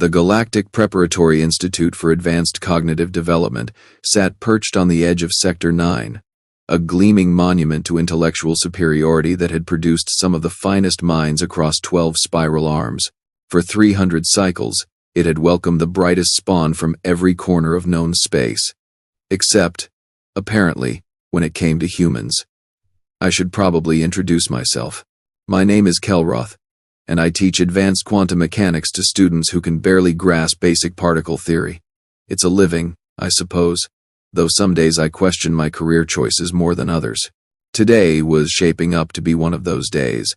The Galactic Preparatory Institute for Advanced Cognitive Development sat perched on the edge of Sector 9, a gleaming monument to intellectual superiority that had produced some of the finest minds across 12 spiral arms. For 300 cycles, it had welcomed the brightest spawn from every corner of known space. Except, apparently, when it came to humans. I should probably introduce myself. My name is Kelroth, and I teach advanced quantum mechanics to students who can barely grasp basic particle theory. It's a living, I suppose, though some days I question my career choices more than others. Today was shaping up to be one of those days.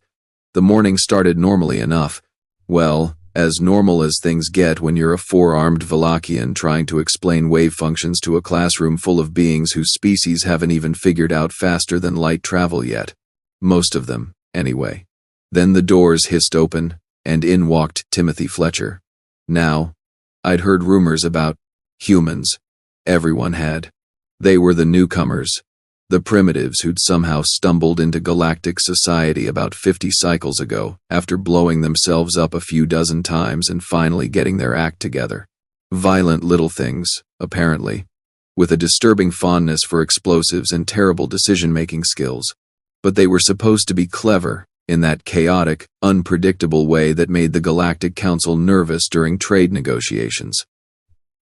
The morning started normally enough. Well, as normal as things get when you're a four-armed Valachian trying to explain wave functions to a classroom full of beings whose species haven't even figured out faster than light travel yet. Most of them, anyway. Then the doors hissed open, and in walked Timothy Fletcher. Now, I'd heard rumors about humans. Everyone had. They were the newcomers, the primitives who'd somehow stumbled into galactic society about 50 cycles ago after blowing themselves up a few dozen times and finally getting their act together. Violent little things, apparently, with a disturbing fondness for explosives and terrible decision-making skills. But they were supposed to be clever in that chaotic, unpredictable way that made the Galactic Council nervous during trade negotiations.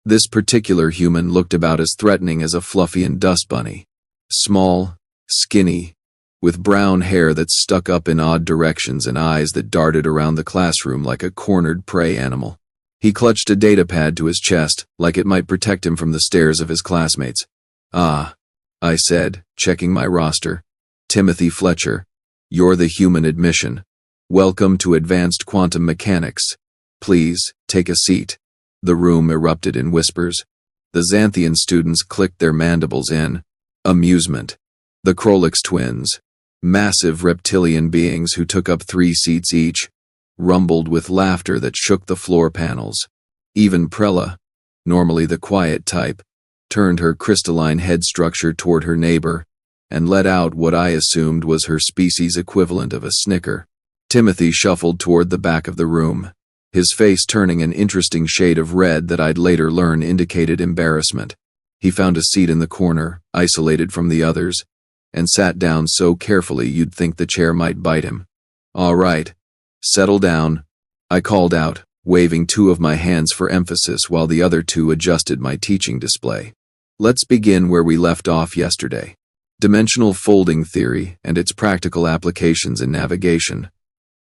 This particular human looked about as threatening as a Fluffian dust bunny. Small, skinny, with brown hair that stuck up in odd directions and eyes that darted around the classroom like a cornered prey animal. He clutched a datapad to his chest, like it might protect him from the stares of his classmates. "Ah," I said, checking my roster. "Timothy Fletcher, you're the human admission. Welcome to Advanced Quantum Mechanics. Please, take a seat." The room erupted in whispers. The Xanthian students clicked their mandibles in amusement. The Krolix twins, massive reptilian beings who took up 3 seats each, rumbled with laughter that shook the floor panels. Even Prella, normally the quiet type, turned her crystalline head structure toward her neighbor and let out what I assumed was her species equivalent of a snicker. Timothy shuffled toward the back of the room, his face turning an interesting shade of red that I'd later learn indicated embarrassment. He found a seat in the corner, isolated from the others, and sat down so carefully you'd think the chair might bite him. "All right, settle down," I called out, waving 2 of my hands for emphasis while the other 2 adjusted my teaching display. "Let's begin where we left off yesterday. Dimensional folding theory and its practical applications in navigation.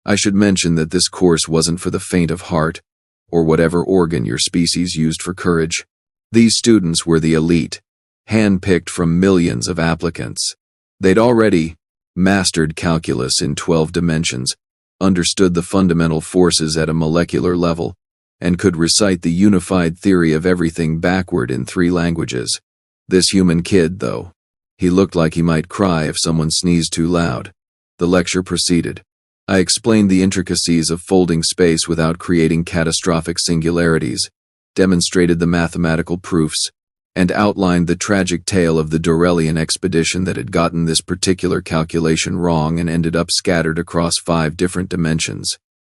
I should mention that this course wasn't for the faint of heart, or whatever organ your species used for courage. These students were the elite, hand-picked from millions of applicants. They'd already mastered calculus in 12 dimensions, understood the fundamental forces at a molecular level, and could recite the unified theory of everything backward in 3 languages. This human kid, though, he looked like he might cry if someone sneezed too loud. The lecture proceeded. I explained the intricacies of folding space without creating catastrophic singularities, demonstrated the mathematical proofs, and outlined the tragic tale of the Dorelian expedition that had gotten this particular calculation wrong and ended up scattered across 5 different dimensions.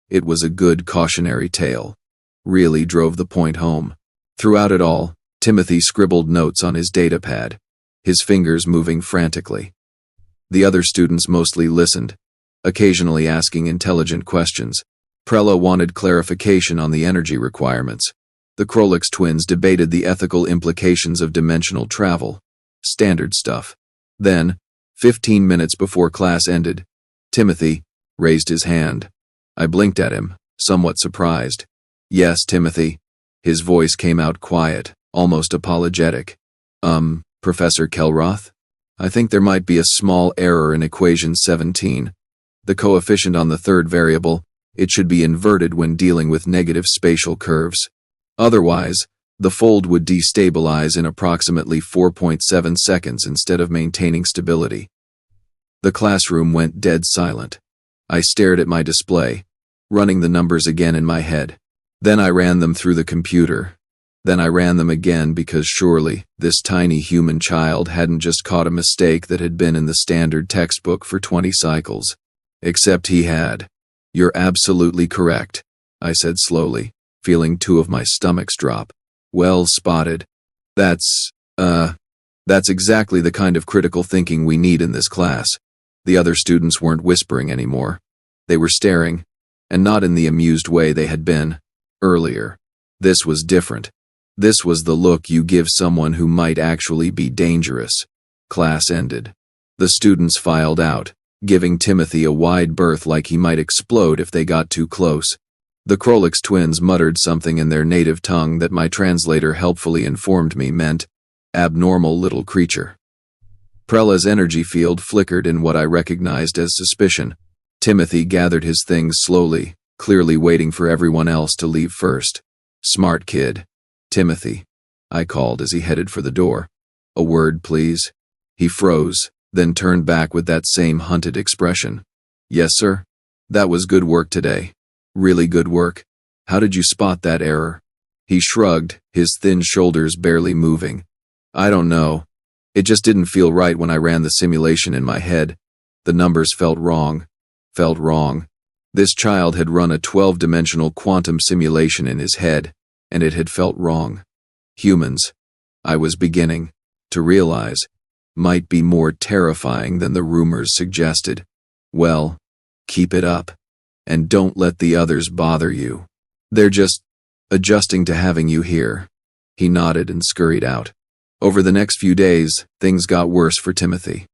It was a good cautionary tale. Really drove the point home. Throughout it all, Timothy scribbled notes on his datapad, his fingers moving frantically. The other students mostly listened, occasionally asking intelligent questions. Prella wanted clarification on the energy requirements. The Krolix twins debated the ethical implications of dimensional travel. Standard stuff. Then, 15 minutes before class ended, Timothy raised his hand. I blinked at him, somewhat surprised. "Yes, Timothy." His voice came out quiet, almost apologetic. Professor Kelroth? I think there might be a small error in equation 17. The coefficient on the 3rd variable, it should be inverted when dealing with negative spatial curves. Otherwise, the fold would destabilize in approximately 4.7 seconds instead of maintaining stability. The classroom went dead silent. I stared at my display, running the numbers again in my head. Then I ran them through the computer. Then I ran them again because surely this tiny human child hadn't just caught a mistake that had been in the standard textbook for 20 cycles. Except he had. "You're absolutely correct," I said slowly. feeling two of my stomachs drop. Well spotted. That's exactly the kind of critical thinking we need in this class. The other students weren't whispering anymore. They were staring, and not in the amused way they had been earlier. This was different. This was the look you give someone who might actually be dangerous. Class ended. The students filed out, giving Timothy a wide berth like he might explode if they got too close. The Krolix twins muttered something in their native tongue that my translator helpfully informed me meant, abnormal little creature. Prella's energy field flickered in what I recognized as suspicion. Timothy gathered his things slowly, clearly waiting for everyone else to leave first. Smart kid. Timothy, I called as he headed for the door. A word, please. He froze, then turned back with that same hunted expression. Yes, sir. That was good work today. Really good work. How did you spot that error? He shrugged, his thin shoulders barely moving. I don't know. It just didn't feel right when I ran the simulation in my head. The numbers felt wrong. Felt wrong. This child had run a 12-dimensional quantum simulation in his head, and it had felt wrong. Humans, I was beginning to realize, might be more terrifying than the rumors suggested. Well, keep it up. And don't let the others bother you. They're just adjusting to having you here. He nodded and scurried out. Over the next few days, things got worse for Timothy.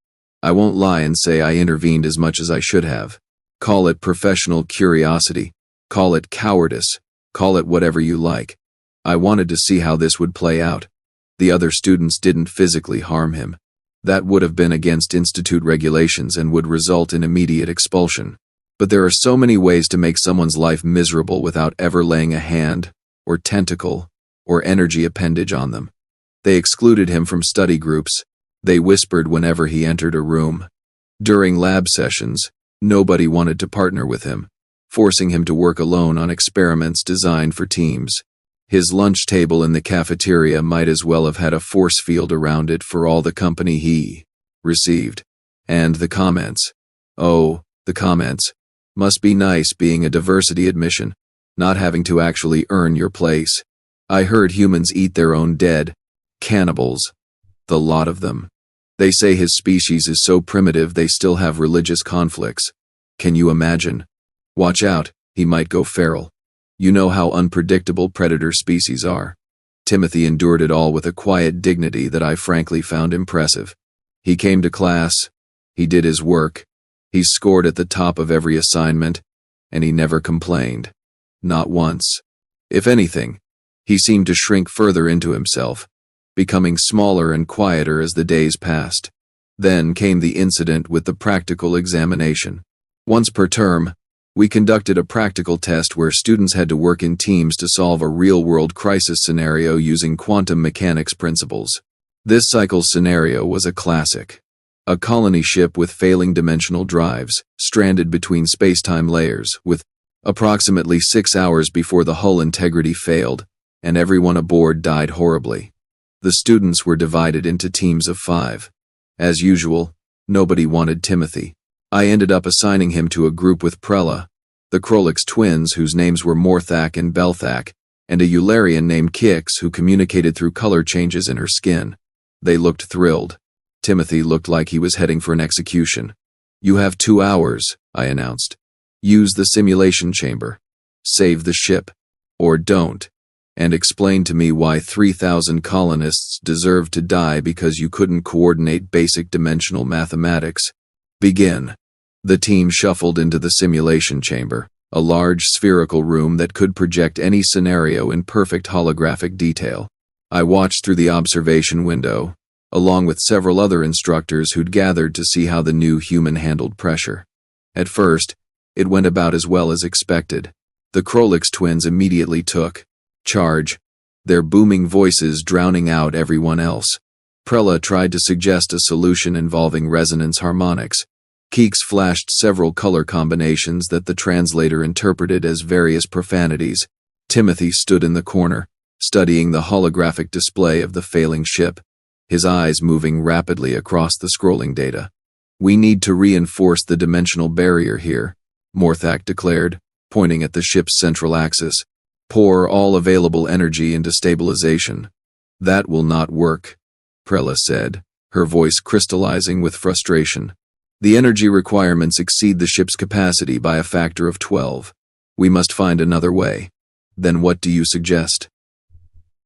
I won't lie and say I intervened as much as I should have. Call it professional curiosity. Call it cowardice. Call it whatever you like. I wanted to see how this would play out. The other students didn't physically harm him. That would have been against institute regulations and would result in immediate expulsion. But there are so many ways to make someone's life miserable without ever laying a hand, or tentacle, or energy appendage on them. They excluded him from study groups. They whispered whenever he entered a room. During lab sessions, nobody wanted to partner with him, forcing him to work alone on experiments designed for teams. His lunch table in the cafeteria might as well have had a force field around it for all the company he received. And the comments. Oh, the comments. Must be nice being a diversity admission, not having to actually earn your place. I heard humans eat their own dead. Cannibals. The lot of them. They say his species is so primitive they still have religious conflicts. Can you imagine? Watch out, he might go feral. You know how unpredictable predator species are. Timothy endured it all with a quiet dignity that I frankly found impressive. He came to class. He did his work. He scored at the top of every assignment, and he never complained. Not once. If anything, he seemed to shrink further into himself, becoming smaller and quieter as the days passed. Then came the incident with the practical examination. Once per term, we conducted a practical test where students had to work in teams to solve a real-world crisis scenario using quantum mechanics principles. This cycle's scenario was a classic. A colony ship with failing dimensional drives, stranded between space-time layers, with approximately 6 hours before the hull integrity failed, and everyone aboard died horribly. The students were divided into teams of 5. As usual, nobody wanted Timothy. I ended up assigning him to a group with Prella, the Krolix twins whose names were Morthak and Belthak, and a Eularian named Kix who communicated through color changes in her skin. They looked thrilled. Timothy looked like he was heading for an execution. You have 2 hours, I announced. Use the simulation chamber. Save the ship. Or don't. And explain to me why 3,000 colonists deserve to die because you couldn't coordinate basic dimensional mathematics. Begin. The team shuffled into the simulation chamber, a large spherical room that could project any scenario in perfect holographic detail. I watched through the observation window, along with several other instructors who'd gathered to see how the new human handled pressure. At first, it went about as well as expected. The Krolix twins immediately took charge, their booming voices drowning out everyone else. Prella tried to suggest a solution involving resonance harmonics. Keeks flashed several color combinations that the translator interpreted as various profanities. Timothy stood in the corner, studying the holographic display of the failing ship, his eyes moving rapidly across the scrolling data. We need to reinforce the dimensional barrier here, Morthak declared, pointing at the ship's central axis. Pour all available energy into stabilization. That will not work, Prella said, her voice crystallizing with frustration. The energy requirements exceed the ship's capacity by a factor of 12. We must find another way. Then what do you suggest?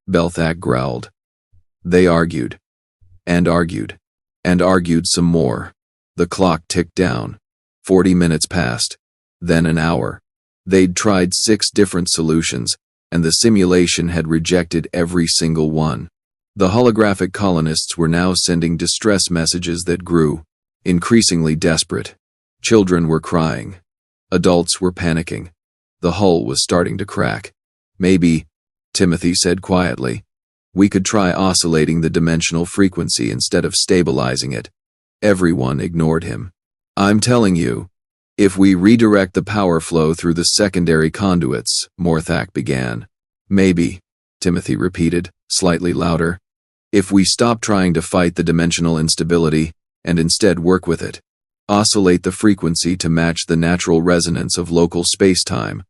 Belthak growled. They argued. And argued. And argued some more. The clock ticked down. 40 minutes passed. Then an hour. They'd tried 6 different solutions, and the simulation had rejected every single one. The holographic colonists were now sending distress messages that grew, increasingly desperate. Children were crying. Adults were panicking. The hull was starting to crack. Maybe, Timothy said quietly, we could try oscillating the dimensional frequency instead of stabilizing it. Everyone ignored him. I'm telling you, if we redirect the power flow through the secondary conduits, Morthak began. Maybe, Timothy repeated, slightly louder. If we stop trying to fight the dimensional instability, and instead work with it. Oscillate the frequency to match the natural resonance of local space-time,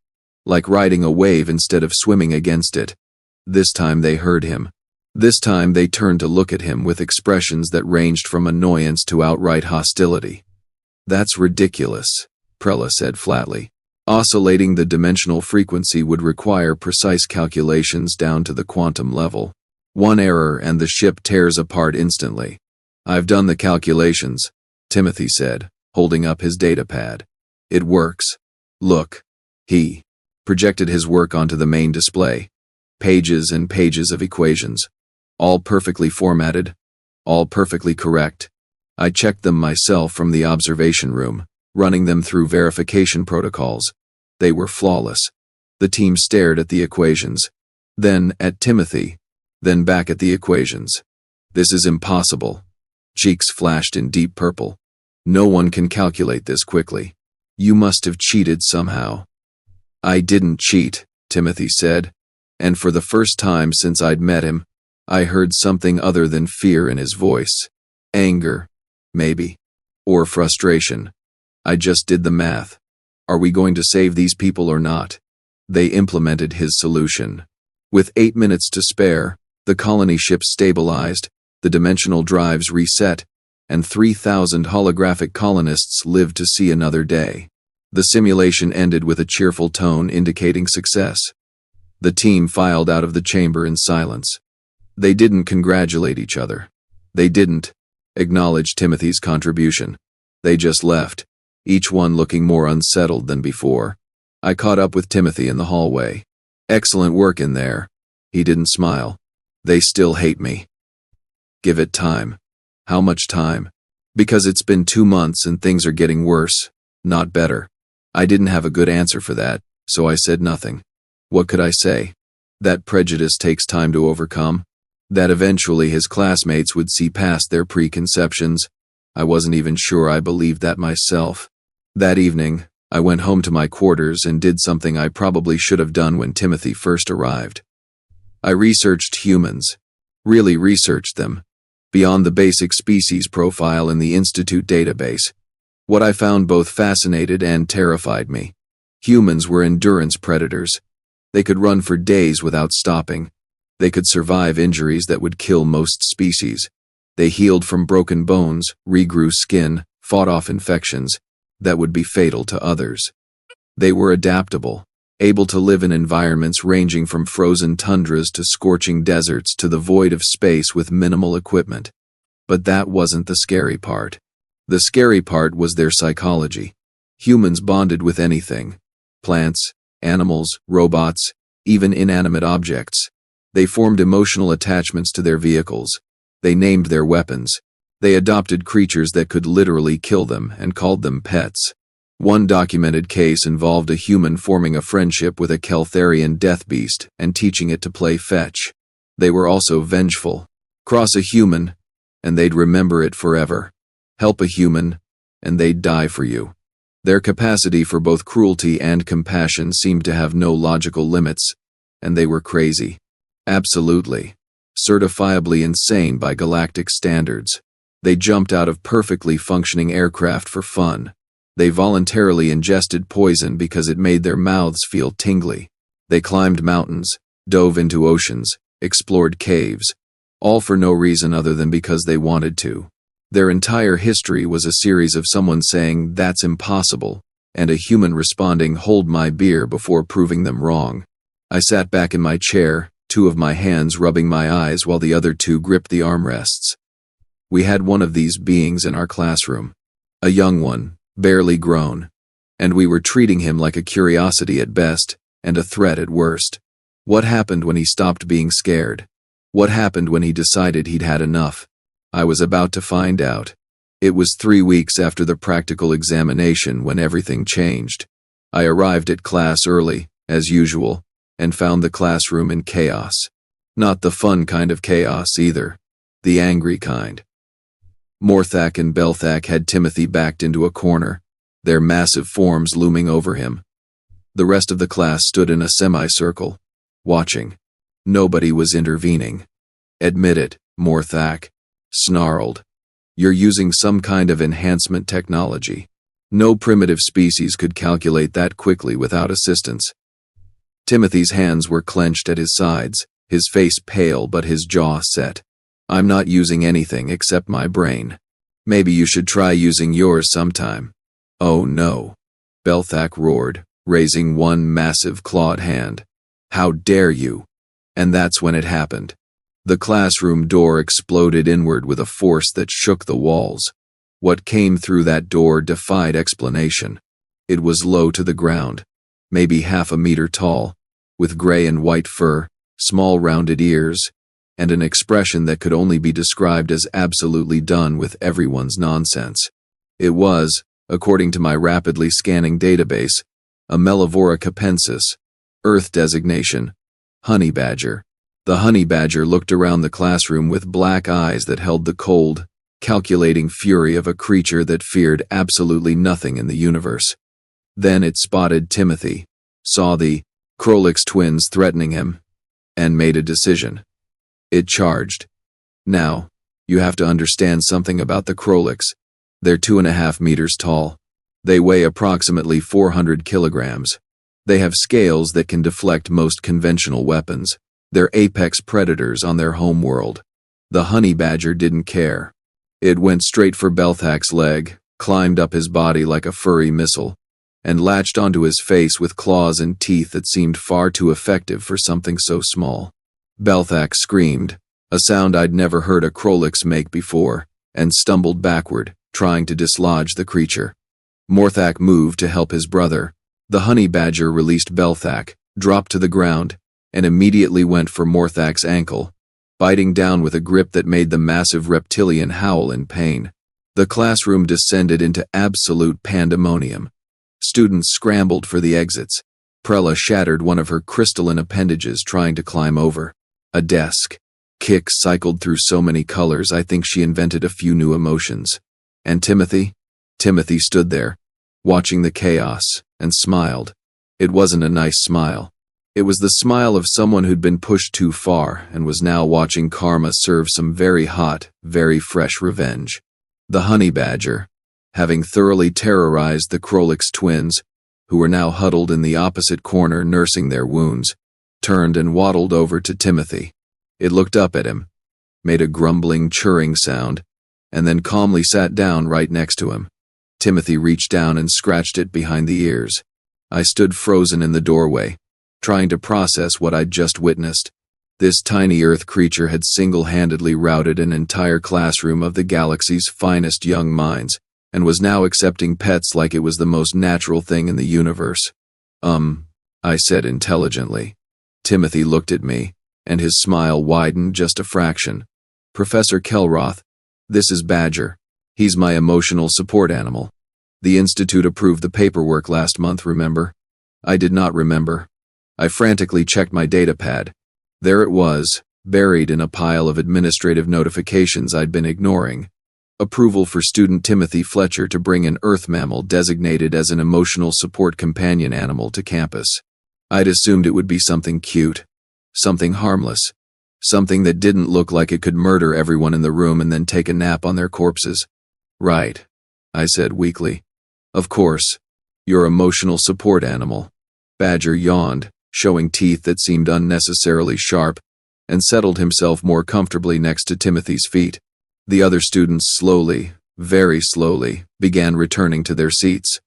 like riding a wave instead of swimming against it. This time they heard him. This time they turned to look at him with expressions that ranged from annoyance to outright hostility. That's ridiculous, Prella said flatly. Oscillating the dimensional frequency would require precise calculations down to the quantum level. One error and the ship tears apart instantly. I've done the calculations, Timothy said, holding up his datapad. It works. Look. He projected his work onto the main display. Pages and pages of equations. All perfectly formatted. All perfectly correct. I checked them myself from the observation room, running them through verification protocols. They were flawless. The team stared at the equations, then at Timothy, then back at the equations. This is impossible. Cheeks flashed in deep purple. No one can calculate this quickly. You must have cheated somehow. I didn't cheat, Timothy said, and for the first time since I'd met him, I heard something other than fear in his voice. Anger, maybe. Or frustration. I just did the math. Are we going to save these people or not? They implemented his solution. With 8 minutes to spare, the colony ship stabilized, the dimensional drives reset, and 3,000 holographic colonists lived to see another day. The simulation ended with a cheerful tone indicating success. The team filed out of the chamber in silence. They didn't congratulate each other. They didn't acknowledge Timothy's contribution. They just left, each one looking more unsettled than before. I caught up with Timothy in the hallway. Excellent work in there. He didn't smile. They still hate me. Give it time. How much time? Because it's been 2 months and things are getting worse, not better. I didn't have a good answer for that, so I said nothing. What could I say? That prejudice takes time to overcome. That eventually his classmates would see past their preconceptions. I wasn't even sure I believed that myself. That evening, I went home to my quarters and did something I probably should have done when Timothy first arrived. I researched humans. Really researched them. Beyond the basic species profile in the Institute database. What I found both fascinated and terrified me. Humans were endurance predators. They could run for days without stopping. They could survive injuries that would kill most species. They healed from broken bones, regrew skin, fought off infections that would be fatal to others. They were adaptable, able to live in environments ranging from frozen tundras to scorching deserts to the void of space with minimal equipment. But that wasn't the scary part. The scary part was their psychology. Humans bonded with anything. Plants, animals, robots, even inanimate objects. They formed emotional attachments to their vehicles. They named their weapons. They adopted creatures that could literally kill them and called them pets. One documented case involved a human forming a friendship with a Keltharian death beast and teaching it to play fetch. They were also vengeful. Cross a human, and they'd remember it forever. Help a human, and they'd die for you. Their capacity for both cruelty and compassion seemed to have no logical limits, and they were crazy. Absolutely. Certifiably insane by galactic standards. They jumped out of perfectly functioning aircraft for fun. They voluntarily ingested poison because it made their mouths feel tingly. They climbed mountains, dove into oceans, explored caves, all for no reason other than because they wanted to. Their entire history was a series of someone saying, "That's impossible," and a human responding, "Hold my beer," before proving them wrong. I sat back in my chair, two of my hands rubbing my eyes while the other two gripped the armrests. We had one of these beings in our classroom. A young one, barely grown. And we were treating him like a curiosity at best, and a threat at worst. What happened when he stopped being scared? What happened when he decided he'd had enough? I was about to find out. It was 3 weeks after the practical examination when everything changed. I arrived at class early, as usual, and found the classroom in chaos. Not the fun kind of chaos either. The angry kind. Morthak and Belthak had Timothy backed into a corner, their massive forms looming over him. The rest of the class stood in a semicircle, watching. Nobody was intervening. "Admit it," Morthak snarled. "You're using some kind of enhancement technology. No primitive species could calculate that quickly without assistance." Timothy's hands were clenched at his sides, his face pale but his jaw set. "I'm not using anything except my brain. Maybe you should try using yours sometime." "Oh no," Belthak roared, raising one massive clawed hand. "How dare you?" And that's when it happened. The classroom door exploded inward with a force that shook the walls. What came through that door defied explanation. It was low to the ground, maybe half a meter tall, with gray and white fur, small rounded ears, and an expression that could only be described as absolutely done with everyone's nonsense. It was, according to my rapidly scanning database, a Mellivora capensis, Earth designation, honey badger. The honey badger looked around the classroom with black eyes that held the cold, calculating fury of a creature that feared absolutely nothing in the universe. Then it spotted Timothy, saw the Krolix twins threatening him, and made a decision. It charged. Now, you have to understand something about the Krolix. They're 2.5 meters tall. They weigh approximately 400 kilograms. They have scales that can deflect most conventional weapons. They're apex predators on their home world. The honey badger didn't care. It went straight for Belthak's leg, climbed up his body like a furry missile, and latched onto his face with claws and teeth that seemed far too effective for something so small. Belthak screamed, a sound I'd never heard a Krolix make before, and stumbled backward, trying to dislodge the creature. Morthak moved to help his brother. The honey badger released Belthak, dropped to the ground, and immediately went for Morthak's ankle, biting down with a grip that made the massive reptilian howl in pain. The classroom descended into absolute pandemonium. Students scrambled for the exits. Prella shattered one of her crystalline appendages trying to climb over a desk. Kik cycled through so many colors I think she invented a few new emotions. And Timothy? Timothy stood there, watching the chaos, and smiled. It wasn't a nice smile. It was the smile of someone who'd been pushed too far and was now watching karma serve some very hot, very fresh revenge. The honey badger, having thoroughly terrorized the Krolix twins, who were now huddled in the opposite corner nursing their wounds, turned and waddled over to Timothy. It looked up at him, made a grumbling, churring sound, and then calmly sat down right next to him. Timothy reached down and scratched it behind the ears. I stood frozen in the doorway, trying to process what I'd just witnessed. This tiny Earth creature had single-handedly routed an entire classroom of the galaxy's finest young minds, and was now accepting pets like it was the most natural thing in the universe. I said intelligently. Timothy looked at me, and his smile widened just a fraction. "Professor Kelroth, this is Badger. He's my emotional support animal. The Institute approved the paperwork last month, remember?" I did not remember. I frantically checked my datapad. There it was, buried in a pile of administrative notifications I'd been ignoring. Approval for student Timothy Fletcher to bring an Earth mammal designated as an emotional support companion animal to campus. I'd assumed it would be something cute, something harmless, something that didn't look like it could murder everyone in the room and then take a nap on their corpses. "Right," I said weakly. "Of course, your emotional support animal." Badger yawned, showing teeth that seemed unnecessarily sharp, and settled himself more comfortably next to Timothy's feet. The other students slowly, very slowly, began returning to their seats.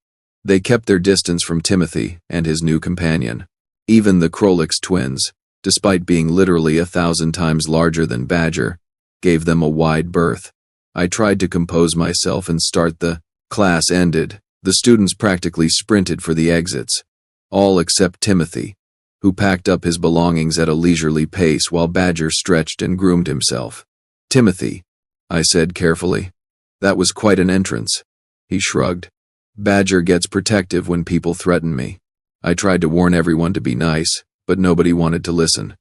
They kept their distance from Timothy and his new companion. Even the Krolix twins, despite being literally 1,000 times larger than Badger, gave them a wide berth. I tried to compose myself and start the class ended. The students practically sprinted for the exits, all except Timothy, who packed up his belongings at a leisurely pace while Badger stretched and groomed himself. "Timothy," I said carefully. "That was quite an entrance." He shrugged. "Badger gets protective when people threaten me. I tried to warn everyone to be nice, but nobody wanted to listen."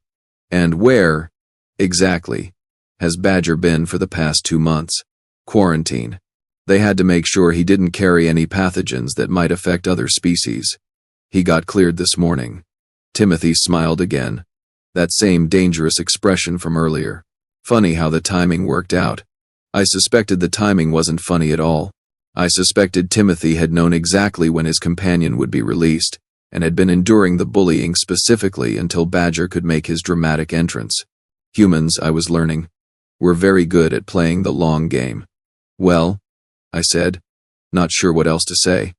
"And where, exactly, has Badger been for the past 2 months?" "Quarantine. They had to make sure he didn't carry any pathogens that might affect other species. He got cleared this morning." Timothy smiled again. That same dangerous expression from earlier. Funny how the timing worked out. I suspected the timing wasn't funny at all. I suspected Timothy had known exactly when his companion would be released, and had been enduring the bullying specifically until Badger could make his dramatic entrance. Humans, I was learning, were very good at playing the long game. "Well," I said, not sure what else to say.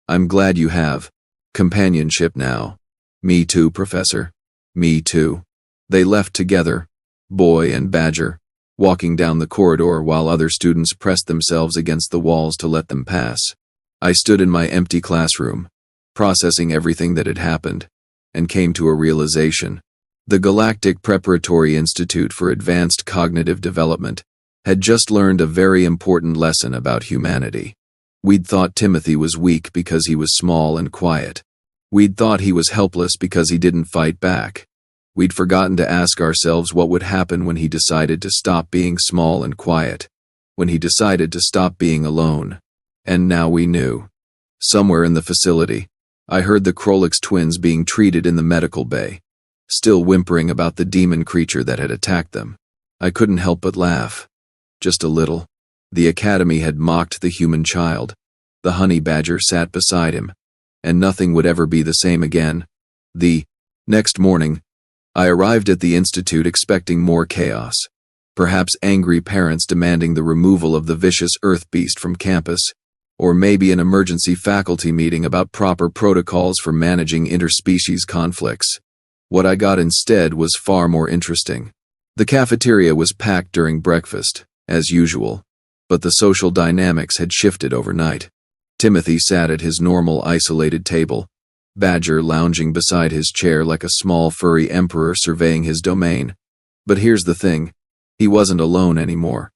"I'm glad you have companionship now." "Me too, Professor. Me too." They left together, Boy and Badger, walking down the corridor while other students pressed themselves against the walls to let them pass. I stood in my empty classroom, processing everything that had happened, and came to a realization. The Galactic Preparatory Institute for Advanced Cognitive Development had just learned a very important lesson about humanity. We'd thought Timothy was weak because he was small and quiet. We'd thought he was helpless because he didn't fight back. We'd forgotten to ask ourselves what would happen when he decided to stop being small and quiet, when he decided to stop being alone. And now we knew. Somewhere in the facility, I heard the Krolix twins being treated in the medical bay, still whimpering about the demon creature that had attacked them. I couldn't help but laugh. Just a little. The academy had mocked the human child. The honey badger sat beside him, and nothing would ever be the same again. The next morning, I arrived at the institute expecting more chaos. Perhaps angry parents demanding the removal of the vicious earth beast from campus, or maybe an emergency faculty meeting about proper protocols for managing interspecies conflicts. What I got instead was far more interesting. The cafeteria was packed during breakfast, as usual, but the social dynamics had shifted overnight. Timothy sat at his normal isolated table, Badger lounging beside his chair like a small furry emperor surveying his domain. But here's the thing, he wasn't alone anymore.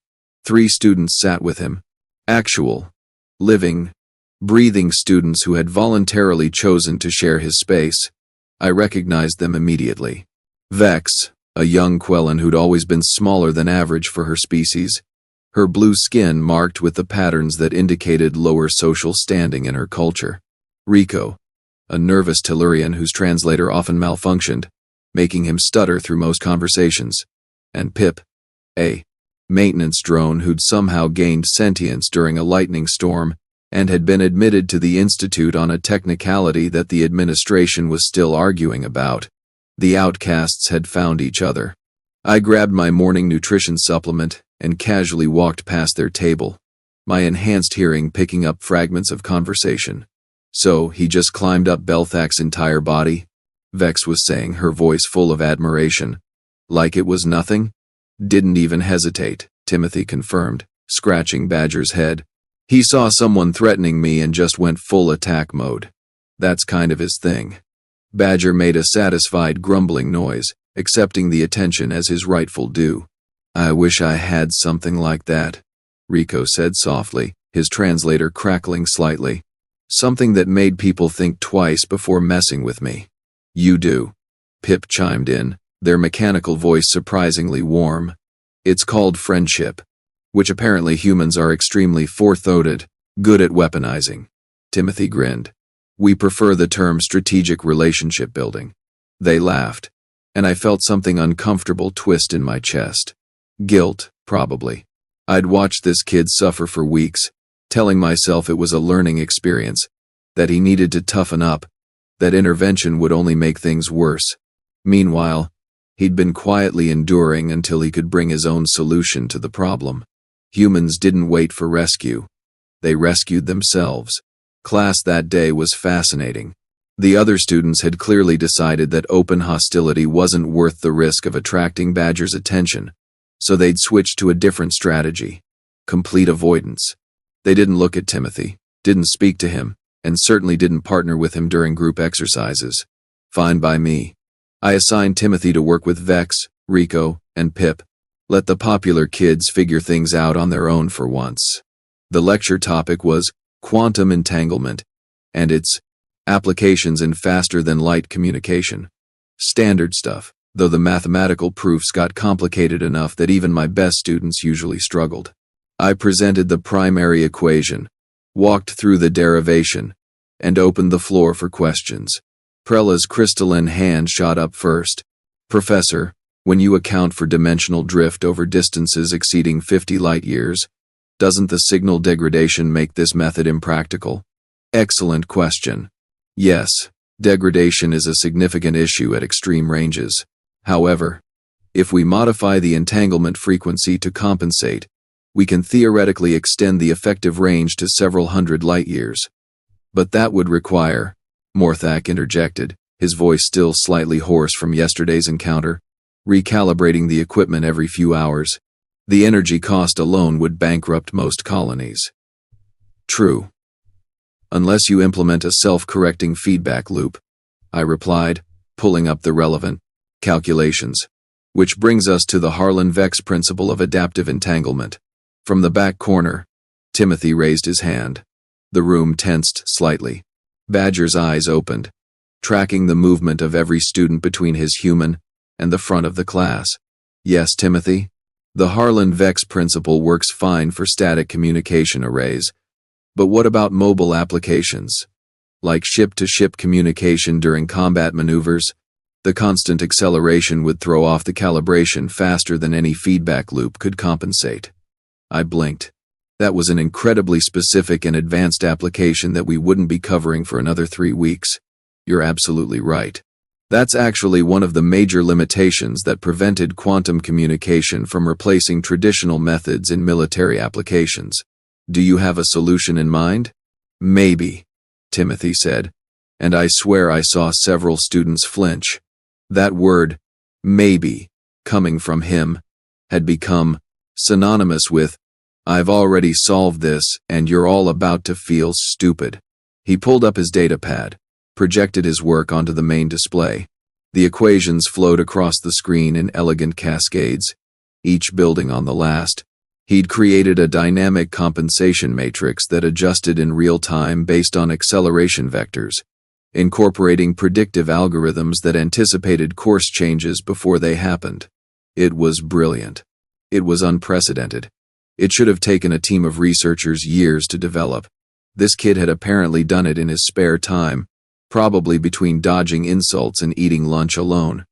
3 students sat with him. Actual, living, breathing students who had voluntarily chosen to share his space. I recognized them immediately. Vex, a young Quellan who'd always been smaller than average for her species, her blue skin marked with the patterns that indicated lower social standing in her culture. Rico, a nervous Tellurian whose translator often malfunctioned, making him stutter through most conversations. And Pip, a maintenance drone who'd somehow gained sentience during a lightning storm and had been admitted to the institute on a technicality that the administration was still arguing about. The outcasts had found each other. I grabbed my morning nutrition supplement and casually walked past their table, my enhanced hearing picking up fragments of conversation. "So, he just climbed up Belthak's entire body?" Vex was saying, her voice full of admiration. "Like it was nothing?" "Didn't even hesitate," Timothy confirmed, scratching Badger's head. "He saw someone threatening me and just went full attack mode. That's kind of his thing." Badger made a satisfied grumbling noise, accepting the attention as his rightful due. "I wish I had something like that," Rico said softly, his translator crackling slightly. "Something that made people think twice before messing with me." "You do," Pip chimed in, their mechanical voice surprisingly warm. "It's called friendship, which apparently humans are extremely forethoughted, good at weaponizing." Timothy grinned. "We prefer the term strategic relationship building." They laughed, and I felt something uncomfortable twist in my chest. Guilt, probably. I'd watched this kid suffer for weeks, telling myself it was a learning experience, that he needed to toughen up, that intervention would only make things worse. Meanwhile, he'd been quietly enduring until he could bring his own solution to the problem. Humans didn't wait for rescue. They rescued themselves. Class that day was fascinating. The other students had clearly decided that open hostility wasn't worth the risk of attracting Badger's attention, so they'd switched to a different strategy: complete avoidance. They didn't look at Timothy, didn't speak to him, and certainly didn't partner with him during group exercises. Fine by me. I assigned Timothy to work with Vex, Rico, and Pip. Let the popular kids figure things out on their own for once. The lecture topic was quantum entanglement and its applications in faster-than-light communication. Standard stuff, though the mathematical proofs got complicated enough that even my best students usually struggled. I presented the primary equation, walked through the derivation, and opened the floor for questions. Prella's crystalline hand shot up first. "Professor, when you account for dimensional drift over distances exceeding 50 light-years, doesn't the signal degradation make this method impractical?" Excellent question. Yes, degradation is a significant issue at extreme ranges. However, if we modify the entanglement frequency to compensate, we can theoretically extend the effective range to several hundred light-years. But that would require, Morthak interjected, his voice still slightly hoarse from yesterday's encounter, recalibrating the equipment every few hours. The energy cost alone would bankrupt most colonies. True. Unless you implement a self-correcting feedback loop, I replied, pulling up the relevant calculations. Which brings us to the Harlan-Vex principle of adaptive entanglement. From the back corner, Timothy raised his hand. The room tensed slightly. Badger's eyes opened, tracking the movement of every student between his human and the front of the class. Yes, Timothy? The Harlan-Vex principle works fine for static communication arrays, but what about mobile applications? Like ship-to-ship communication during combat maneuvers? The constant acceleration would throw off the calibration faster than any feedback loop could compensate. I blinked. That was an incredibly specific and advanced application that we wouldn't be covering for another 3 weeks. You're absolutely right. That's actually one of the major limitations that prevented quantum communication from replacing traditional methods in military applications. Do you have a solution in mind? Maybe, Timothy said, and I swear I saw several students flinch. That word, maybe, coming from him, had become synonymous with, "I've already solved this, and you're all about to feel stupid." He pulled up his datapad, projected his work onto the main display. The equations flowed across the screen in elegant cascades, each building on the last. He'd created a dynamic compensation matrix that adjusted in real time based on acceleration vectors, incorporating predictive algorithms that anticipated course changes before they happened. It was brilliant. It was unprecedented. It should have taken a team of researchers years to develop. This kid had apparently done it in his spare time, probably between dodging insults and eating lunch alone.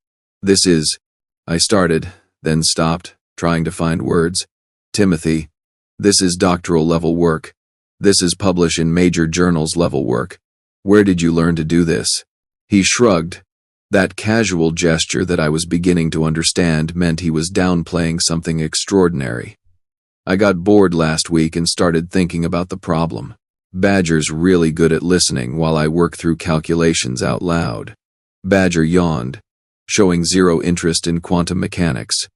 I started, then stopped, trying to find words. Timothy, this is doctoral level work. This is publish in major journals level work. Where did you learn to do this? He shrugged. That casual gesture that I was beginning to understand meant he was downplaying something extraordinary. I got bored last week and started thinking about the problem. Badger's really good at listening while I work through calculations out loud. Badger yawned, showing zero interest in quantum mechanics.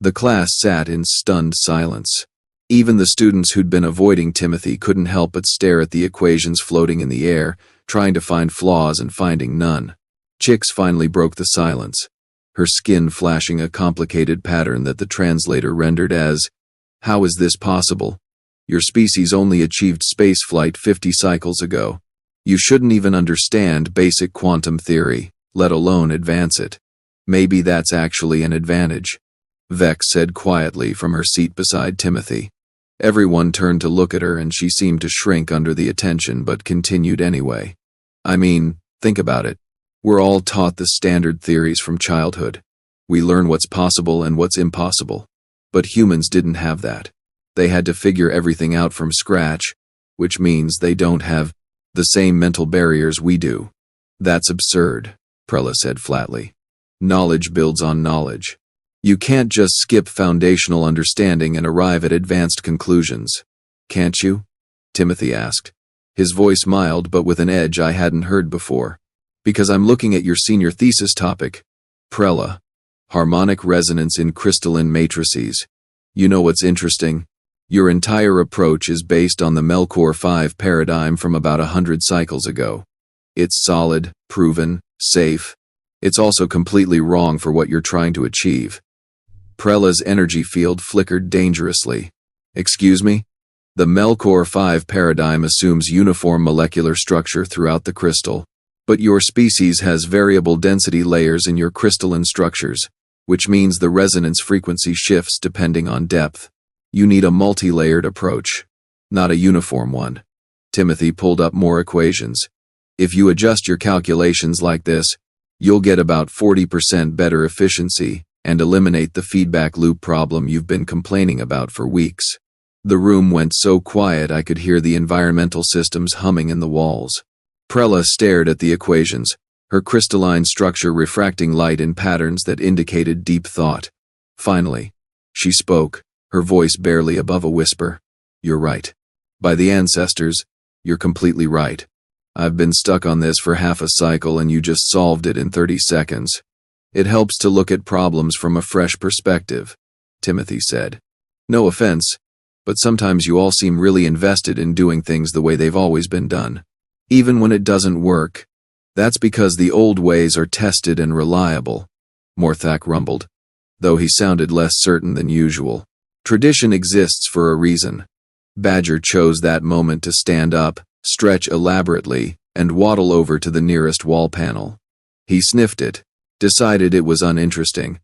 The class sat in stunned silence. Even the students who'd been avoiding Timothy couldn't help but stare at the equations floating in the air, trying to find flaws and finding none. Chicks finally broke the silence, her skin flashing a complicated pattern that the translator rendered as, "How is this possible? Your species only achieved spaceflight 50 cycles ago. You shouldn't even understand basic quantum theory, let alone advance it. Maybe that's actually an advantage," Vex said quietly from her seat beside Timothy. Everyone turned to look at her and she seemed to shrink under the attention but continued anyway. I mean, think about it. We're all taught the standard theories from childhood. We learn what's possible and what's impossible. But humans didn't have that. They had to figure everything out from scratch, which means they don't have the same mental barriers we do. That's absurd, Prella said flatly. Knowledge builds on knowledge. You can't just skip foundational understanding and arrive at advanced conclusions. Can't you? Timothy asked. His voice mild but with an edge I hadn't heard before. Because I'm looking at your senior thesis topic. Prella. Harmonic resonance in crystalline matrices. You know what's interesting? Your entire approach is based on the Melkor 5 paradigm from about 100 cycles ago. It's solid, proven, safe. It's also completely wrong for what you're trying to achieve. Prella's energy field flickered dangerously. Excuse me? The Melkor 5 paradigm assumes uniform molecular structure throughout the crystal, but your species has variable density layers in your crystalline structures, which means the resonance frequency shifts depending on depth. You need a multi-layered approach, not a uniform one. Timothy pulled up more equations. If you adjust your calculations like this, you'll get about 40% better efficiency and eliminate the feedback loop problem you've been complaining about for weeks. The room went so quiet I could hear the environmental systems humming in the walls. Prella stared at the equations, her crystalline structure refracting light in patterns that indicated deep thought. Finally, she spoke, her voice barely above a whisper. You're right. By the ancestors, you're completely right. I've been stuck on this for half a cycle and you just solved it in 30 seconds. It helps to look at problems from a fresh perspective, Timothy said. No offense, but sometimes you all seem really invested in doing things the way they've always been done. Even when it doesn't work. That's because the old ways are tested and reliable, Morthak rumbled, though he sounded less certain than usual. Tradition exists for a reason. Badger chose that moment to stand up, stretch elaborately, and waddle over to the nearest wall panel. He sniffed it, decided it was uninteresting,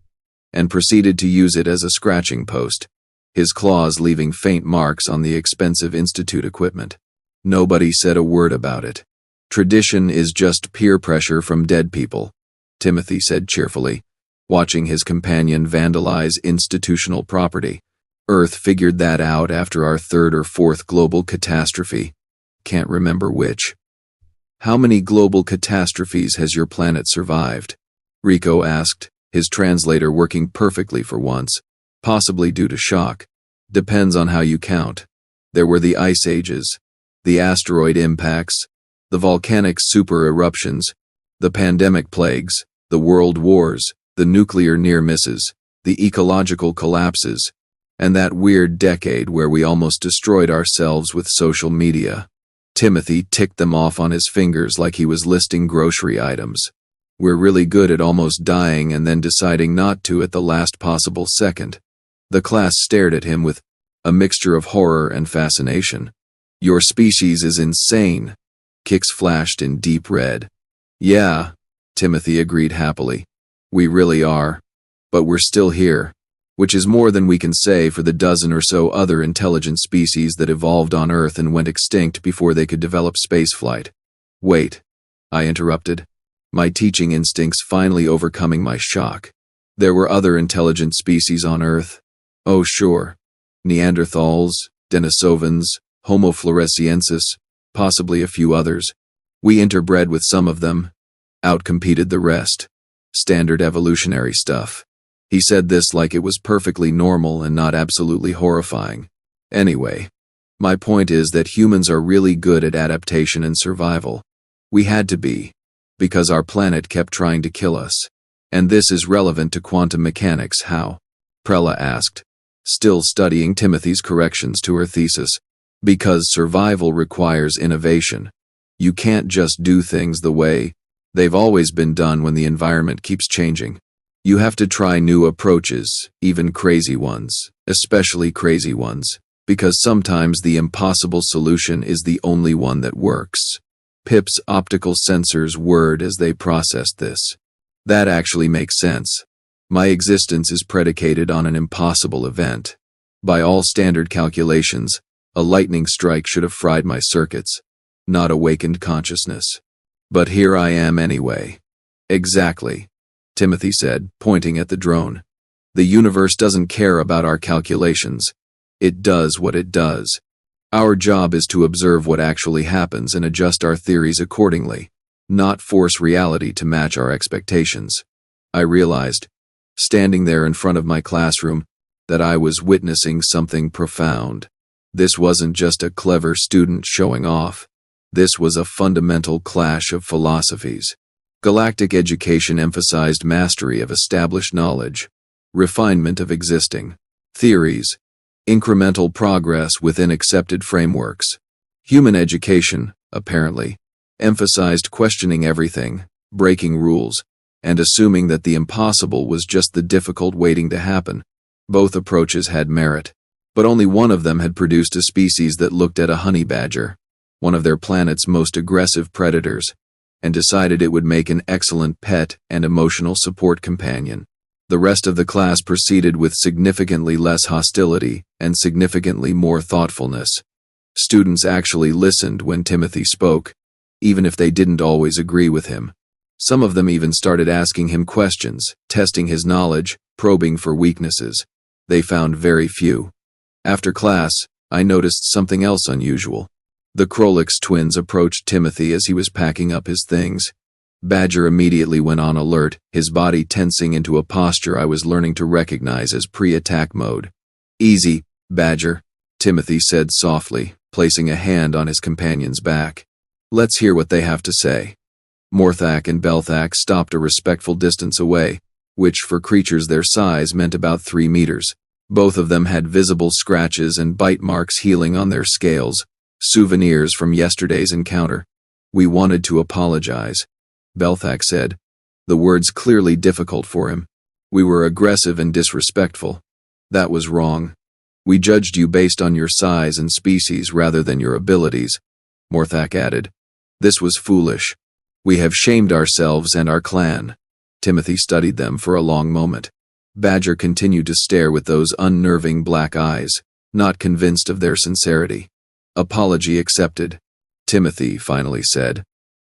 and proceeded to use it as a scratching post, his claws leaving faint marks on the expensive institute equipment. Nobody said a word about it. Tradition is just peer pressure from dead people, Timothy said cheerfully, watching his companion vandalize institutional property. Earth figured that out after our third or fourth global catastrophe. Can't remember which. How many global catastrophes has your planet survived? Rico asked, his translator working perfectly for once, possibly due to shock. Depends on how you count. There were the ice ages, the asteroid impacts, the volcanic super eruptions, the pandemic plagues, the world wars, the nuclear near misses, the ecological collapses, and that weird decade where we almost destroyed ourselves with social media. Timothy ticked them off on his fingers like he was listing grocery items. We're really good at almost dying and then deciding not to at the last possible second. The class stared at him with a mixture of horror and fascination. Your species is insane. Kicks flashed in deep red. Yeah, Timothy agreed happily. We really are. But we're still here, which is more than we can say for the dozen or so other intelligent species that evolved on Earth and went extinct before they could develop spaceflight. Wait, I interrupted, my teaching instincts finally overcoming my shock. There were other intelligent species on Earth. Oh sure, Neanderthals, Denisovans, Homo floresiensis, possibly a few others. We interbred with some of them, outcompeted the rest. Standard evolutionary stuff. He said this like it was perfectly normal and not absolutely horrifying. Anyway, my point is that humans are really good at adaptation and survival. We had to be, because our planet kept trying to kill us. And this is relevant to quantum mechanics. How? Prella asked, still studying Timothy's corrections to her thesis. Because survival requires innovation. You can't just do things the way they've always been done when the environment keeps changing. You have to try new approaches, even crazy ones, especially crazy ones, because sometimes the impossible solution is the only one that works. Pip's optical sensors whirred as they processed this. That actually makes sense. My existence is predicated on an impossible event. By all standard calculations, a lightning strike should have fried my circuits, not awakened consciousness. But here I am anyway. Exactly, Timothy said, pointing at the drone. The universe doesn't care about our calculations. It does what it does. Our job is to observe what actually happens and adjust our theories accordingly. not force reality to match our expectations. I realized, standing there in front of my classroom, that I was witnessing something profound. This wasn't just a clever student showing off. This was a fundamental clash of philosophies. Galactic education emphasized mastery of established knowledge, refinement of existing theories, incremental progress within accepted frameworks. Human education, apparently, emphasized questioning everything, breaking rules, and assuming that the impossible was just the difficult waiting to happen. Both approaches had merit, but only one of them had produced a species that looked at a honey badger, one of their planet's most aggressive predators, and decided it would make an excellent pet and emotional support companion. The rest of the class proceeded with significantly less hostility and significantly more thoughtfulness. Students actually listened when Timothy spoke, even if they didn't always agree with him. Some of them even started asking him questions, testing his knowledge, probing for weaknesses. They found very few. After class, I noticed something else unusual. The Krolix twins approached Timothy as he was packing up his things. Badger immediately went on alert, his body tensing into a posture I was learning to recognize as pre-attack mode. "Easy, Badger," Timothy said softly, placing a hand on his companion's back. "Let's hear what they have to say." Morthak and Belthak stopped a respectful distance away, which for creatures their size meant about 3 meters. Both of them had visible scratches and bite marks healing on their scales, souvenirs from yesterday's encounter. "We wanted to apologize," Belthak said, the words clearly difficult for him. "We were aggressive and disrespectful. That was wrong. We judged you based on your size and species rather than your abilities," Morthak added. "This was foolish. We have shamed ourselves and our clan." Timothy studied them for a long moment. Badger continued to stare with those unnerving black eyes, not convinced of their sincerity. "Apology accepted," Timothy finally said.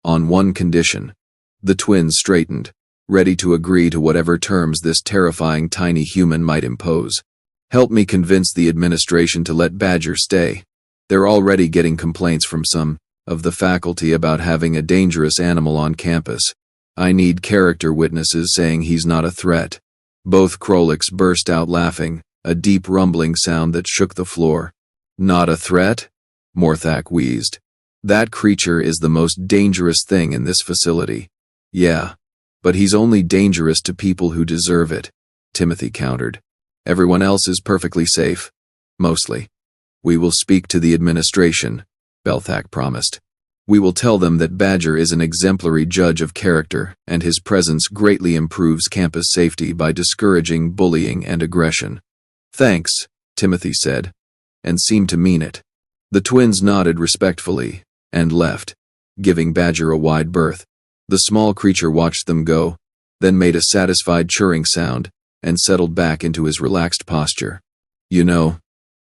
"On one condition." The twins straightened, ready to agree to whatever terms this terrifying tiny human might impose. "Help me convince the administration to let Badger stay. They're already getting complaints from some of the faculty about having a dangerous animal on campus. I need character witnesses saying he's not a threat." Both Krolix burst out laughing, a deep rumbling sound that shook the floor. "Not a threat?" Morthak wheezed. "That creature is the most dangerous thing in this facility." "Yeah, but he's only dangerous to people who deserve it," Timothy countered. "Everyone else is perfectly safe. Mostly. We will speak to the administration," Belthak promised. "We will tell them that Badger is an exemplary judge of character, and his presence greatly improves campus safety by discouraging bullying and aggression." "Thanks," Timothy said, and seemed to mean it. The twins nodded respectfully and left, giving Badger a wide berth. The small creature watched them go, then made a satisfied churring sound and settled back into his relaxed posture. "You know,"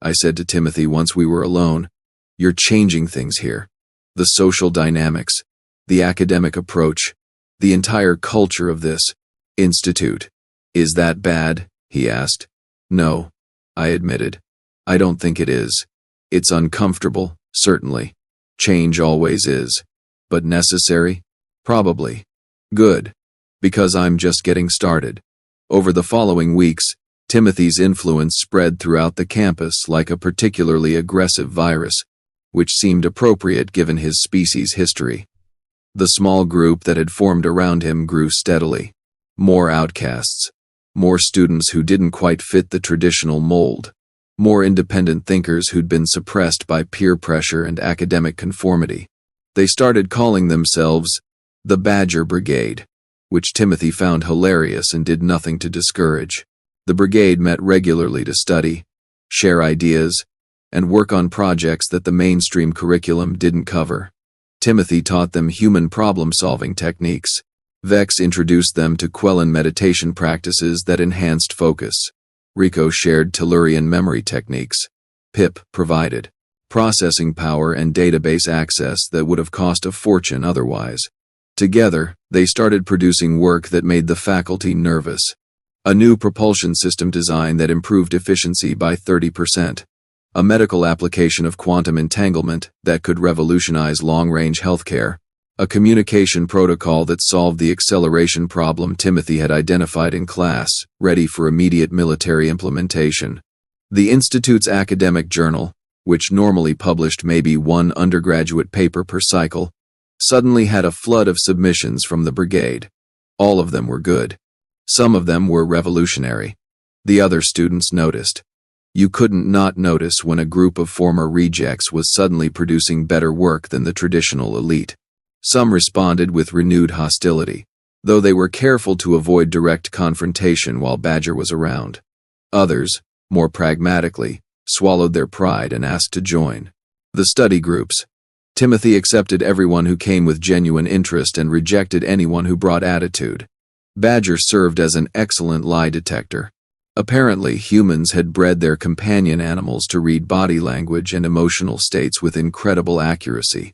I said to Timothy once we were alone, "you're changing things here. The social dynamics, the academic approach, the entire culture of this institute. Is that bad?" he asked. "No," I admitted. "I don't think it is. It's uncomfortable, certainly. Change always is. But necessary? Probably. Good. Because I'm just getting started." Over the following weeks, Timothy's influence spread throughout the campus like a particularly aggressive virus, which seemed appropriate given his species' history. The small group that had formed around him grew steadily. More outcasts. More students who didn't quite fit the traditional mold. More independent thinkers who'd been suppressed by peer pressure and academic conformity. They started calling themselves the Badger Brigade, which Timothy found hilarious and did nothing to discourage. The brigade met regularly to study, share ideas, and work on projects that the mainstream curriculum didn't cover. Timothy taught them human problem-solving techniques. Vex introduced them to Quellan meditation practices that enhanced focus. Rico shared Tellurian memory techniques. Pip provided processing power and database access that would have cost a fortune otherwise. Together, they started producing work that made the faculty nervous. A new propulsion system design that improved efficiency by 30%. A medical application of quantum entanglement that could revolutionize long-range healthcare. a communication protocol that solved the acceleration problem Timothy had identified in class, ready for immediate military implementation. The Institute's academic journal, which normally published maybe one undergraduate paper per cycle, suddenly had a flood of submissions from the brigade. All of them were good. Some of them were revolutionary. The other students noticed. You couldn't not notice when a group of former rejects was suddenly producing better work than the traditional elite. Some responded with renewed hostility, though they were careful to avoid direct confrontation while Badger was around. Others, more pragmatically, swallowed their pride and asked to join. The study groups. Timothy accepted everyone who came with genuine interest and rejected anyone who brought attitude. Badger served as an excellent lie detector. Apparently, humans had bred their companion animals to read body language and emotional states with incredible accuracy.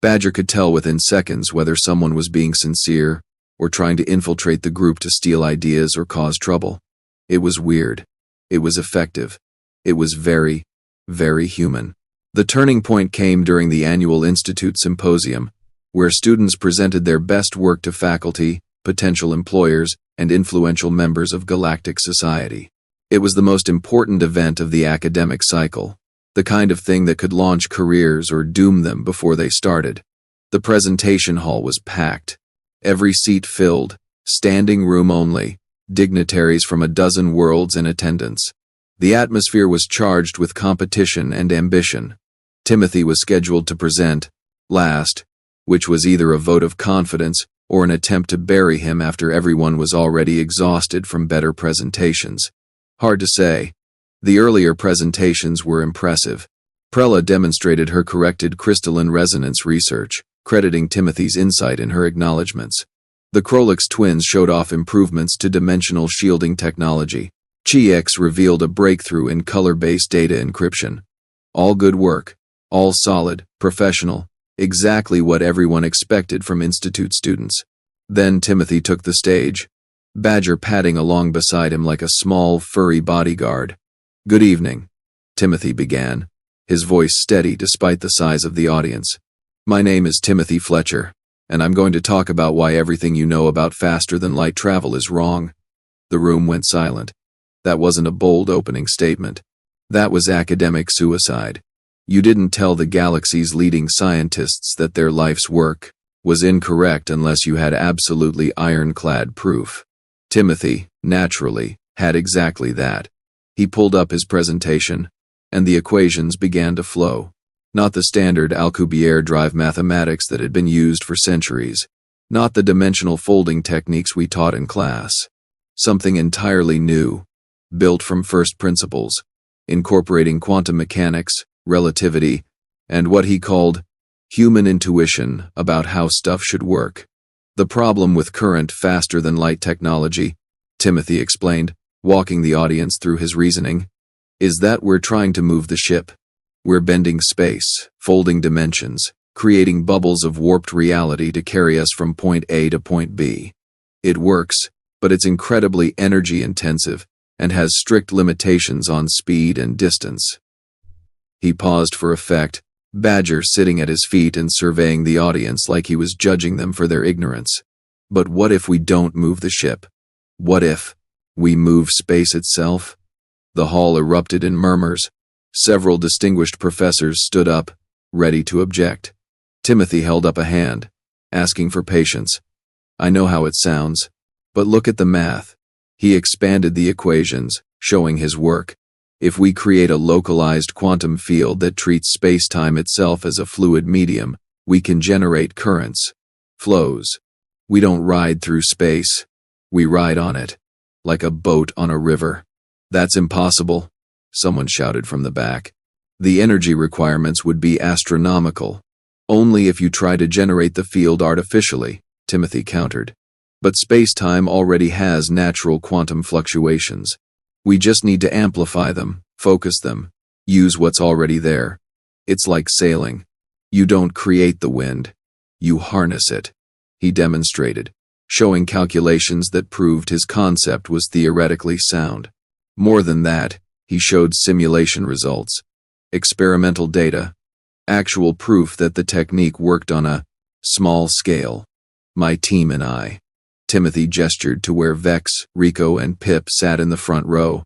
Badger could tell within seconds whether someone was being sincere or trying to infiltrate the group to steal ideas or cause trouble. It was weird. It was effective. It was very, very human. The turning point came during the annual Institute Symposium, where students presented their best work to faculty, potential employers, and influential members of galactic society. It was the most important event of the academic cycle, the kind of thing that could launch careers or doom them before they started. The presentation hall was packed. Every seat filled, standing room only, dignitaries from a dozen worlds in attendance. The atmosphere was charged with competition and ambition. Timothy was scheduled to present last, which was either a vote of confidence or an attempt to bury him after everyone was already exhausted from better presentations. Hard to say. The earlier presentations were impressive. Prella demonstrated her corrected crystalline resonance research, crediting Timothy's insight in her acknowledgments. The Krolix twins showed off improvements to dimensional shielding technology. Chi-X revealed a breakthrough in color-based data encryption. All good work. All solid, professional, exactly what everyone expected from Institute students. Then Timothy took the stage, Badger padding along beside him like a small, furry bodyguard. "Good evening," Timothy began, his voice steady despite the size of the audience. "My name is Timothy Fletcher, and I'm going to talk about why everything you know about faster-than-light travel is wrong." The room went silent. That wasn't a bold opening statement. That was academic suicide. You didn't tell the galaxy's leading scientists that their life's work was incorrect unless you had absolutely ironclad proof. Timothy, naturally, had exactly that. He pulled up his presentation, and the equations began to flow. Not the standard Alcubierre drive mathematics that had been used for centuries. Not the dimensional folding techniques we taught in class. Something entirely new, built from first principles, incorporating quantum mechanics, relativity, and what he called human intuition about how stuff should work. The problem with current faster-than-light technology, Timothy explained, walking the audience through his reasoning, is that we're trying to move the ship. We're bending space, folding dimensions, creating bubbles of warped reality to carry us from point A to point B. It works, but it's incredibly energy-intensive and has strict limitations on speed and distance. He paused for effect, Badger sitting at his feet and surveying the audience like he was judging them for their ignorance. But what if we don't move the ship? What if we move space itself? The hall erupted in murmurs. Several distinguished professors stood up, ready to object. Timothy held up a hand, asking for patience. "I know how it sounds, but look at the math." He expanded the equations, showing his work. If we create a localized quantum field that treats space-time itself as a fluid medium, we can generate currents, flows. We don't ride through space. We ride on it, like a boat on a river. "That's impossible," someone shouted from the back. "The energy requirements would be astronomical. Only if you try to generate the field artificially," Timothy countered. "But space-time already has natural quantum fluctuations. We just need to amplify them, focus them, use what's already there. It's like sailing. You don't create the wind. You harness it," he demonstrated, showing calculations that proved his concept was theoretically sound. More than that, he showed simulation results, experimental data, actual proof that the technique worked on a Small scale. My team and I. Timothy gestured to where Vex, Rico, and Pip sat in the front row.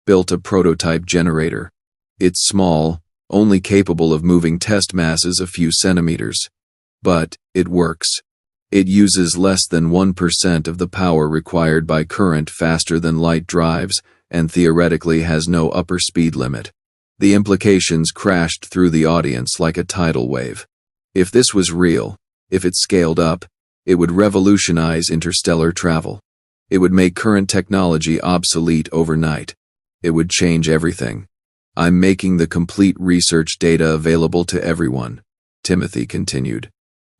Built a prototype generator. It's small, only capable of moving test masses a few centimeters. But it works. It uses less than 1% of the power required by current faster-than-light drives and theoretically has no upper speed limit. The implications crashed through the audience like a tidal wave. If this was real, if it scaled up, it would revolutionize interstellar travel. It would make current technology obsolete overnight. It would change everything. I'm making the complete research data available to everyone, Timothy continued.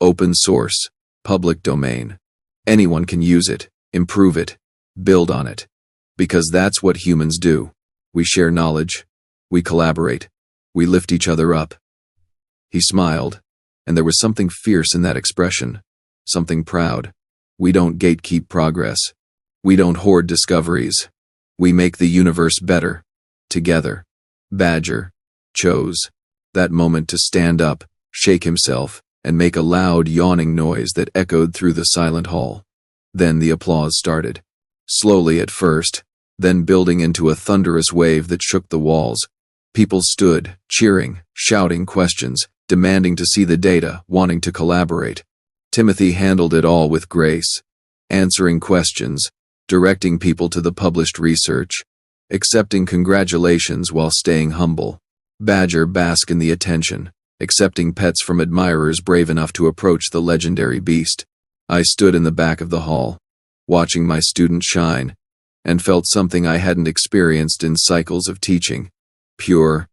Open source, public domain. Anyone can use it, improve it, build on it. Because that's what humans do. We share knowledge. We collaborate. We lift each other up. He smiled, and there was something fierce in that expression. Something proud. We don't gatekeep progress. We don't hoard discoveries. We make the universe better. Together. Badger chose that moment to stand up, shake himself, and make a loud, yawning noise that echoed through the silent hall. Then the applause started. Slowly at first, then building into a thunderous wave that shook the walls. People stood, cheering, shouting questions, demanding to see the data, wanting to collaborate. Timothy handled it all with grace, answering questions, directing people to the published research, accepting congratulations while staying humble. Badger basked in the attention, accepting pets from admirers brave enough to approach the legendary beast. I stood in the back of the hall, watching my student shine, and felt something I hadn't experienced in cycles of teaching. Pure,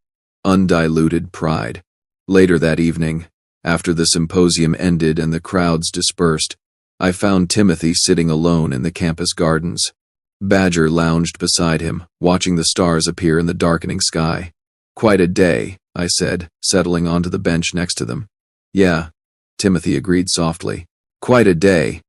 undiluted pride. Later that evening, after the symposium ended and the crowds dispersed, I found Timothy sitting alone in the campus gardens. Badger lounged beside him, watching the stars appear in the darkening sky. Quite a day, I said, settling onto the bench next to them. Yeah, Timothy agreed softly. Quite a day.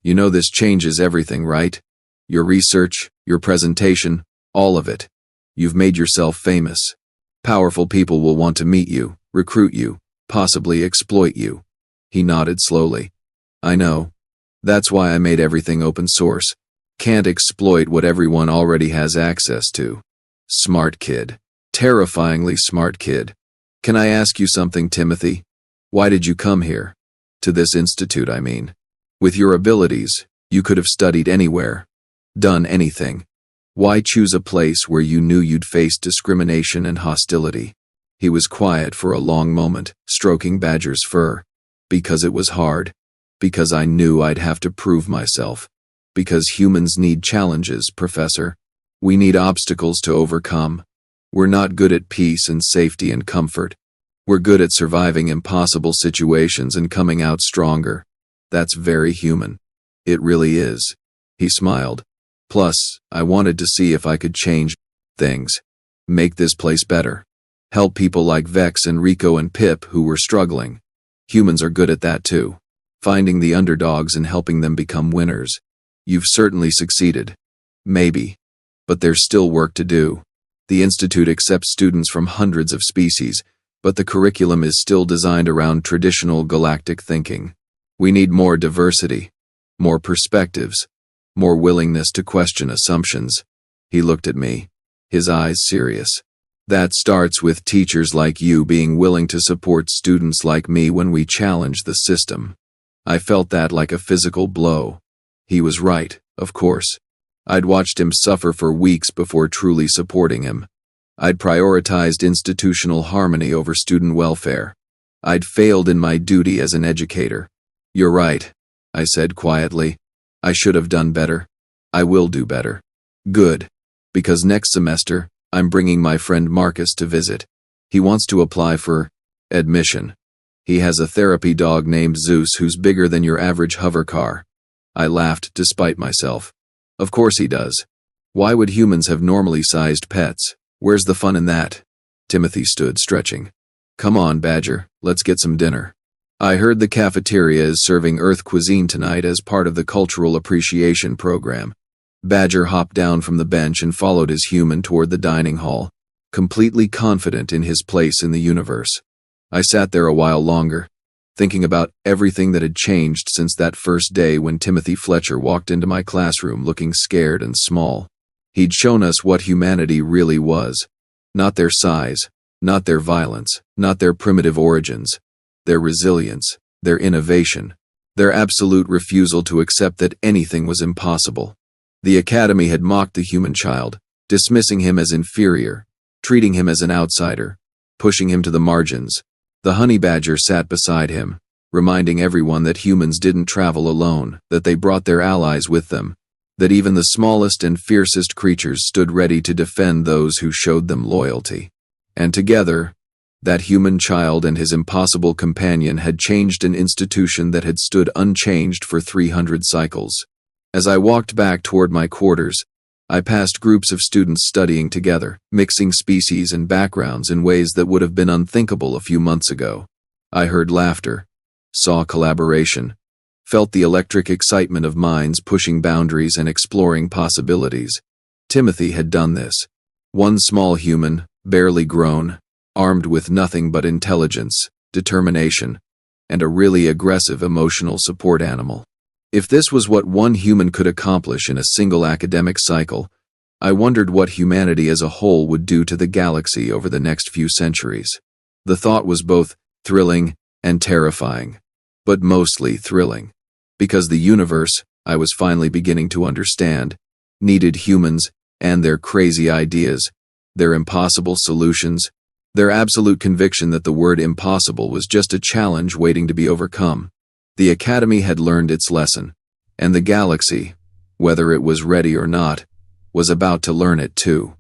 You know this changes everything, right? Your research, your presentation, all of it. You've made yourself famous. Powerful people will want to meet you, recruit you, possibly exploit you. He nodded slowly. I know. That's why I made everything open source. Can't exploit what everyone already has access to. Smart kid. Terrifyingly smart kid. Can I ask you something, Timothy? Why did you come here? To this institute, I mean. With your abilities, you could have studied anywhere. Done anything. Why choose a place where you knew you'd face discrimination and hostility? He was quiet for a long moment, stroking Badger's fur. Because it was hard. Because I knew I'd have to prove myself. Because humans need challenges, Professor. We need obstacles to overcome. We're not good at peace and safety and comfort. We're good at surviving impossible situations and coming out stronger. That's very human. It really is. He smiled. Plus, I wanted to see if I could change things. Make this place better. Help people like Vex and Rico and Pip who were struggling. Humans are good at that too. Finding the underdogs and helping them become winners. You've certainly succeeded. Maybe. But there's still work to do. The Institute accepts students from hundreds of species, but the curriculum is still designed around traditional galactic thinking. We need more diversity, more perspectives, more willingness to question assumptions. He looked at me, his eyes serious. That starts with teachers like you being willing to support students like me when we challenge the system. I felt that like a physical blow. He was right, of course. I'd watched him suffer for weeks before truly supporting him. I'd prioritized institutional harmony over student welfare. I'd failed in my duty as an educator. You're right, I said quietly. I should have done better. I will do better. Good. Because next semester, I'm bringing my friend Marcus to visit. He wants to apply for admission. He has a therapy dog named Zeus who's bigger than your average hover car. I laughed despite myself. Of course he does. Why would humans have normally sized pets? Where's the fun in that? Timothy stood stretching. Come on, Badger, let's get some dinner. I heard the cafeteria is serving Earth cuisine tonight as part of the Cultural Appreciation Program. Badger hopped down from the bench and followed his human toward the dining hall, completely confident in his place in the universe. I sat there a while longer, thinking about everything that had changed since that first day when Timothy Fletcher walked into my classroom looking scared and small. He'd shown us what humanity really was. Not their size, not their violence, not their primitive origins, their resilience, their innovation, their absolute refusal to accept that anything was impossible. The academy had mocked the human child, dismissing him as inferior, treating him as an outsider, pushing him to the margins. The honey badger sat beside him, reminding everyone that humans didn't travel alone, that they brought their allies with them, that even the smallest and fiercest creatures stood ready to defend those who showed them loyalty. And together, that human child and his impossible companion had changed an institution that had stood unchanged for 300 cycles. As I walked back toward my quarters, I passed groups of students studying together, mixing species and backgrounds in ways that would have been unthinkable a few months ago. I heard laughter, saw collaboration, felt the electric excitement of minds pushing boundaries and exploring possibilities. Timothy had done this. One small human, barely grown, armed with nothing but intelligence, determination, and a really aggressive emotional support animal. If this was what one human could accomplish in a single academic cycle, I wondered what humanity as a whole would do to the galaxy over the next few centuries. The thought was both thrilling and terrifying, but mostly thrilling, because the universe, I was finally beginning to understand, needed humans and their crazy ideas, their impossible solutions, their absolute conviction that the word impossible was just a challenge waiting to be overcome. The Academy had learned its lesson, and the galaxy, whether it was ready or not, was about to learn it too.